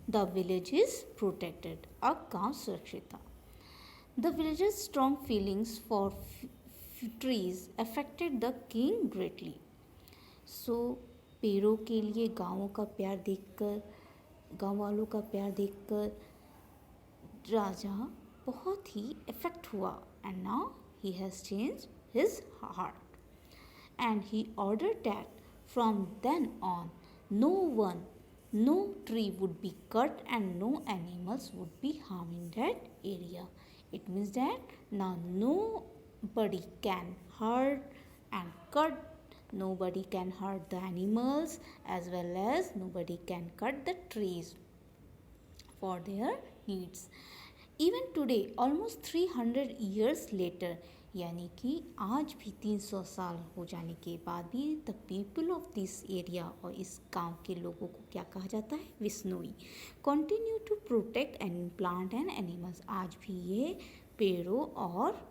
The village is protected. अब गांव सुरक्षित था. The villagers' strong feelings for trees affected the king greatly. So पेड़ों के लिए गाँवों का प्यार देखकर, गाँव वालों का प्यार देखकर राजा बहुत ही इफेक्ट हुआ. And now he has changed his heart. And he ordered that from then on no tree would be cut and no animals would be harmed in that area. It means that now nobody can hurt and cut, nobody can hurt the animals, as well as nobody can cut the trees for their needs. Even today, almost 300 years later, यानी कि आज भी 300 साल हो जाने के बाद भी the people of this area, और इस गांव के लोगों को क्या कहा जाता है, Bishnoi, continue to protect and plant and animals. आज भी ये पेड़ों और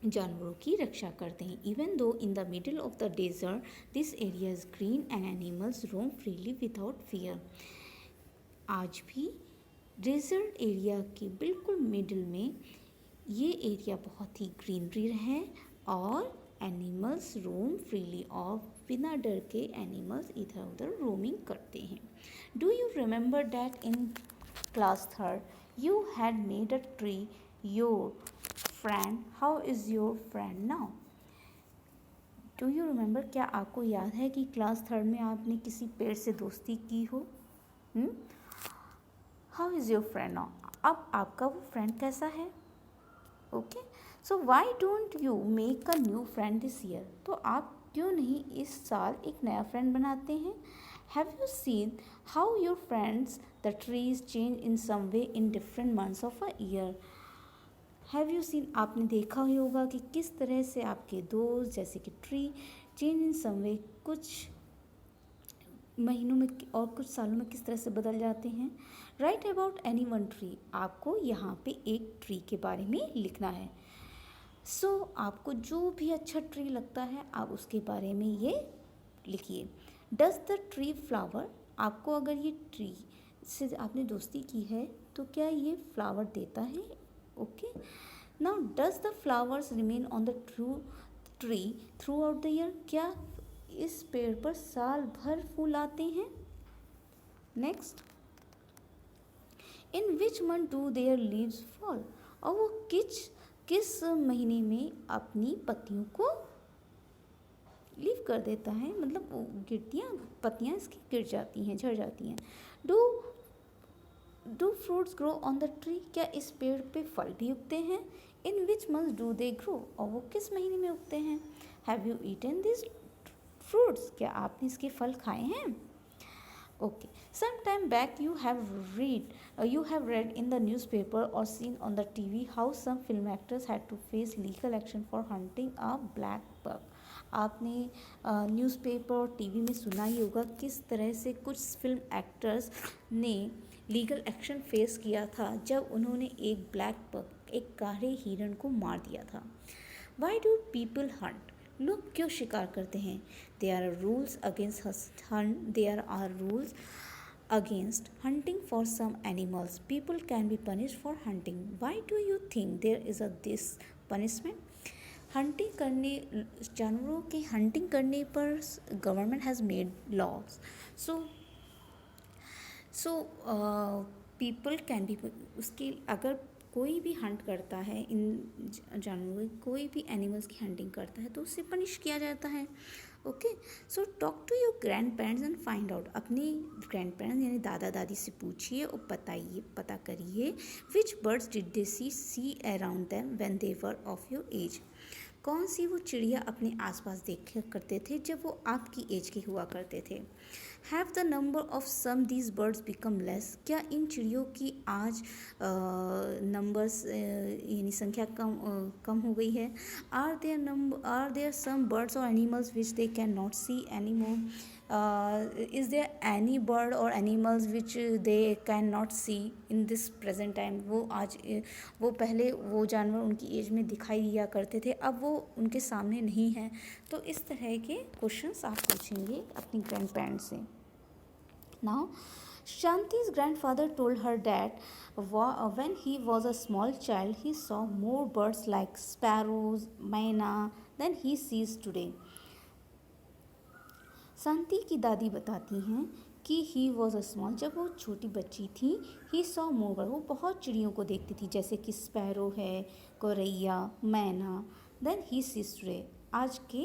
जानवरों की रक्षा करते हैं. Even though in the middle of the desert this area is green and animals roam freely without fear. आज भी डेजर्ट एरिया के बिल्कुल मिडिल में ये एरिया बहुत ही ग्रीनरी है और एनिमल्स रोम फ्रीली, और बिना डर के एनिमल्स इधर उधर रोमिंग करते हैं. Do you remember that in class 3rd you had made a tree your friend. How is your friend now? Do you remember, क्या आपको याद है कि क्लास 3rd में आपने किसी पेड़ से दोस्ती की हो? How is your friend now? अब आपका वो फ्रेंड कैसा है? Okay, so why don't you make a new friend this year? तो आप क्यों नहीं इस साल एक नया फ्रेंड बनाते हैं? Have you seen how your friends the trees change in some way in different months of a year? Have you seen, आपने देखा ही होगा कि किस तरह से आपके दोस्त जैसे कि ट्री चेंज इन सम वे कुछ महीनों में और कुछ सालों में किस तरह से बदल जाते हैं. Right about any one tree, आपको यहाँ पे एक ट्री के बारे में लिखना है. सो आपको जो भी अच्छा ट्री लगता है आप उसके बारे में ये लिखिए. डज द ट्री फ्लावर, आपको अगर ये ट्री से आपने दोस्ती की है तो क्या ये फ्लावर देता है? Okay, now does the flowers remain on the tree through out the year, क्या इस पेड़ पर साल भर फूल आते हैं? Next, in which month do their leaves fall, और वो किस महीने में अपनी पत्तियों को लीव कर देता है, मतलब पत्तियाँ इसकी गिर जाती हैं, झड़ जाती हैं. Do fruits grow on the tree, क्या इस पेड़ पे फल भी उगते हैं? In which month do they grow, और वो किस महीने में उगते हैं? Have you eaten this fruits, क्या आपने इसके फल खाए हैं? Okay, some time back you have read in the newspaper or seen on the TV how some film actors had to face legal action for hunting a black buck. आपने newspaper और TV में सुना ही होगा किस तरह से कुछ film actors ने लीगल एक्शन फेस किया था जब उन्होंने एक ब्लैक बक, एक काले हिरण को मार दिया था. Why do people hunt? लोग क्यों शिकार करते हैं? There are rules against hunting for some animals. People can be punished for hunting. Why do you think there is this punishment? Hunting करने, जानवरों की हंटिंग करने पर government has made laws. So people can be, उसके अगर कोई भी Hunt करता है, इन जानवरों कोई भी एनिमल्स की हंटिंग करता है तो उससे पनिश किया जाता है. Okay, so talk to your grand parents and find out, अपने ग्रैंड पेरेंट्स यानी दादा दादी से पूछिए और पता करिए which birds did they see around them when they were of your age. कौन सी वो चिड़िया अपने आसपास देखा करते थे जब वो आपकी एज के हुआ करते थे. Have the number of some these birds become less, क्या इन चिड़ियों की आज नंबर्स यानी संख्या कम हो गई है. आर देयर सम बर्ड्स और animals which they can not see any more. Is there any bird और animals which they can not see in this present time. वो पहले वो जानवर उनकी एज में दिखाई दिया करते थे, अब वो उनके सामने नहीं हैं. तो इस तरह के क्वेश्चंस आप पूछेंगे अपनी ग्रैंड पेरेंट्स से. Now Shanti's grandfather told her that when he was a small child, he saw more birds like sparrows, myna than he sees today. शांति की दादी बताती हैं कि ही वॉज अ स्मॉल, जब वो छोटी बच्ची थी, ही सॉ मोर, वो बहुत चिड़ियों को देखती थी, जैसे कि स्पैरो है, गौरैया, मैना, देन ही सीज टुडे, आज के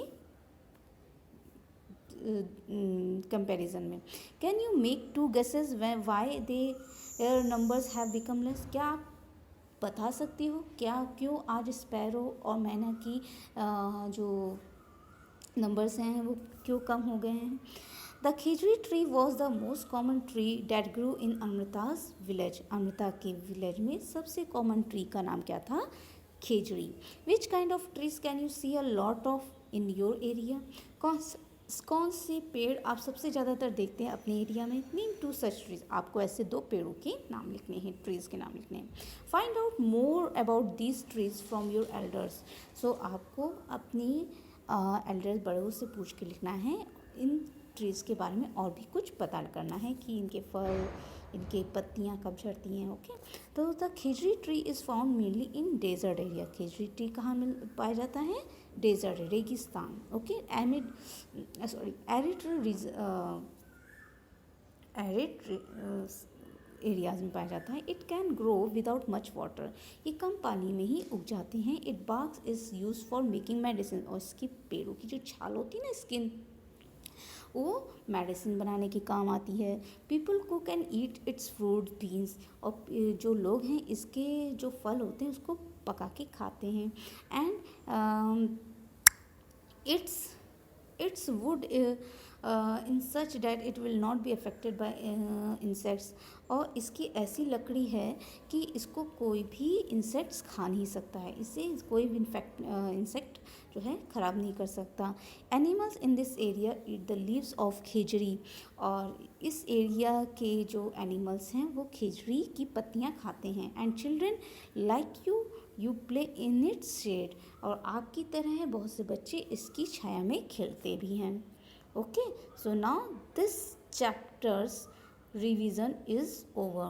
कंपैरिजन में. Can you make two guesses why they numbers have become less? क्या आप बता सकती हो क्या क्यों आज स्पैरो और मैना की जो नंबर्स हैं वो क्यों कम हो गए हैं? The khejri tree was the most common tree that grew in Amrita's village. Amrita के विलेज में सबसे कॉमन ट्री का नाम क्या था? खिजड़ी. Which kind of trees can you see a lot of in your area? कौन से पेड़ आप सबसे ज़्यादातर देखते हैं अपने एरिया में? Name two such trees. आपको ऐसे 2 पेड़ों के नाम लिखने हैं, ट्रीज के नाम लिखने हैं. Find out more about these trees from your elders. So आपको अपनी एल्डर्स, बड़ों से पूछ के लिखना है, इन ट्रीज़ के बारे में और भी कुछ पता करना है कि इनके फल, इनके पत्तियां कब झड़ती हैं. ओके, तो the khejri tree is found mainly in desert area. Khejri tree कहाँ पाया जाता है? डेजर्ट, रेगिस्तान. ओके, एरिड एरियाज में पाया जाता है. It can grow without much water. ये कम पानी में ही उग जाते हैं. It bark is use for making medicine. और इसकी पेड़ों की जो छाल होती है ना, स्किन, वो मेडिसिन बनाने के काम आती है. पीपल को can eat it's fruit, beans. और जो लोग हैं इसके जो फल होते हैं उसको पका के खाते हैं. And it's would in such that it will not be affected by insects. और इसकी ऐसी लकड़ी है कि इसको कोई भी इंसेक्ट्स खा नहीं सकता है. इससे कोई भी इंसेक्ट जो है ख़राब नहीं कर सकता. Animals in this area eat the leaves of khejri. और इस एरिया के जो एनिमल्स हैं वो खिजड़ी की पत्तियाँ खाते हैं. And children like you play in its shade. और आपकी तरह बहुत से बच्चे इसकी छाया में खेलते भी हैं. Okay, so now this chapter's revision is over.